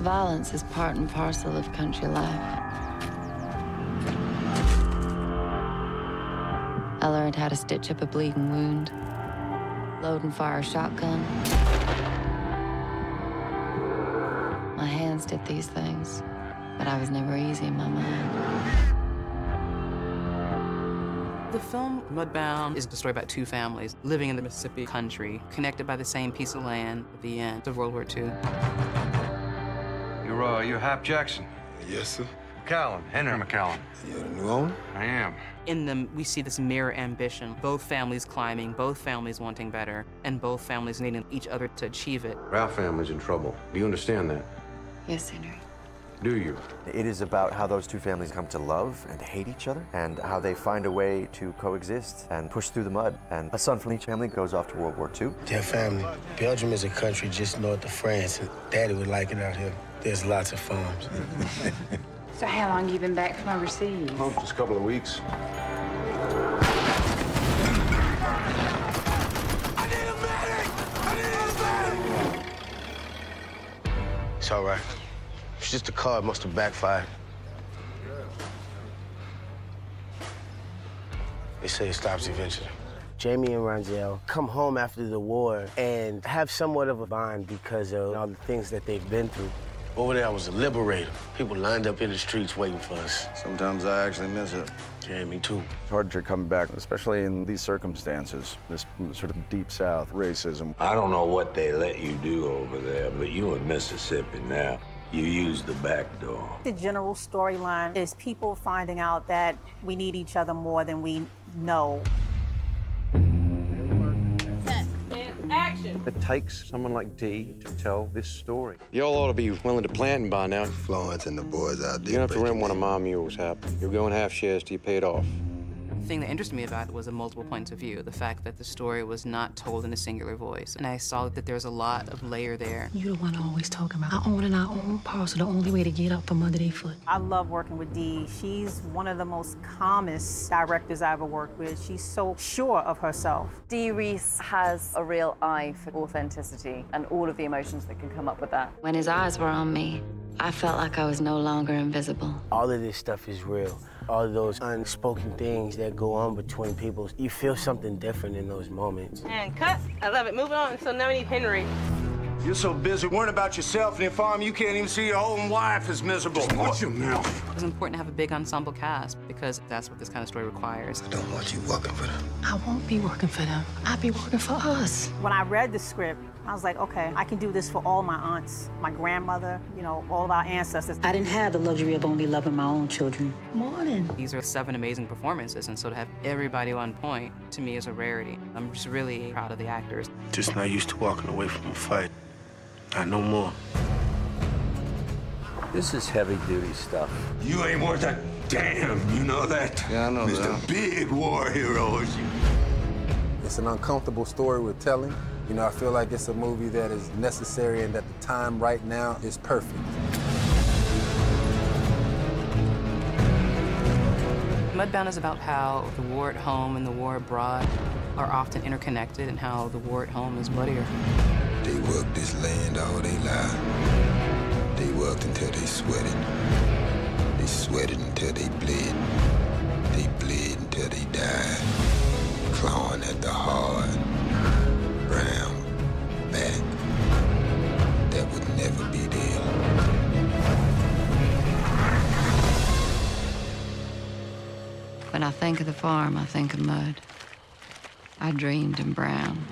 Violence is part and parcel of country life. I learned how to stitch up a bleeding wound, load and fire a shotgun. My hands did these things, but I was never easy in my mind. The film Mudbound is the story about two families living in the Mississippi country, connected by the same piece of land at the end of World War II. You're Hap Jackson? Yes, sir. McCallum, Henry McCallum. You're the new owner? I am. In them, we see this mirror ambition, both families climbing, both families wanting better, and both families needing each other to achieve it. Our family's in trouble. Do you understand that? Yes, Henry. Do you? It is about how those two families come to love and hate each other, and how they find a way to coexist and push through the mud. And a son from each family goes off to World War II. Dear family, Belgium is a country just north of France, and Daddy would like it out here. There's lots of farms. So how long you been back from overseas? Oh, just a couple of weeks. I need a medic! I need a medic! It's all right. It's just a car. It must have backfired. They say it stops eventually. Jamie and Ronzel come home after the war and have somewhat of a bond because of all the things that they've been through. Over there, I was a liberator. People lined up in the streets waiting for us. Sometimes I actually miss it. Yeah, me too. It's hard to come back, especially in these circumstances, this sort of deep South racism. I don't know what they let you do over there, but you in Mississippi now. You use the back door. The general storyline is people finding out that we need each other more than we know. Action! It takes someone like Dee to tell this story. Y'all ought to be willing to planting by now. Florence and the boys out there. You don't have to rent one of my mules, Hap. You're going half shares till you pay it off. The thing that interested me about it was the multiple points of view, the fact that the story was not told in a singular voice. And I saw that there was a lot of layer there. You're the one always talking about owning our own parcel, the only way to get up from under their foot. I love working with Dee. She's one of the most calmest directors I ever worked with. She's so sure of herself. Dee Reese has a real eye for authenticity and all of the emotions that can come up with that. When his eyes were on me, I felt like I was no longer invisible. All of this stuff is real. All of those unspoken things that go on between people, you feel something different in those moments. And cut. I love it. Moving on. So now we need Henry. You're so busy worrying about yourself and your farm, you can't even see your own wife is miserable. Watch your mouth. It was important to have a big ensemble cast because that's what this kind of story requires. I don't want you working for them. I won't be working for them. I'll be working for us. When I read the script, I was like, okay, I can do this for all my aunts, my grandmother, you know, all of our ancestors. I didn't have the luxury of only loving my own children. Morning. These are 7 amazing performances, and so to have everybody on point, to me, is a rarity. I'm just really proud of the actors. Just not used to walking away from a fight. Not no more. This is heavy-duty stuff. You ain't worth a damn, you know that? Yeah, I know that. Mr. Big War Hero is you. It's an uncomfortable story we're telling. You know, I feel like it's a movie that is necessary and that the time right now is perfect. Mudbound is about how the war at home and the war abroad are often interconnected and how the war at home is bloodier. They worked this land all their life. They worked until they sweated. They sweated until they bled. They bled until they died. Clawing at the hard, round, back. That would never be there. When I think of the farm, I think of mud. I dreamed in brown.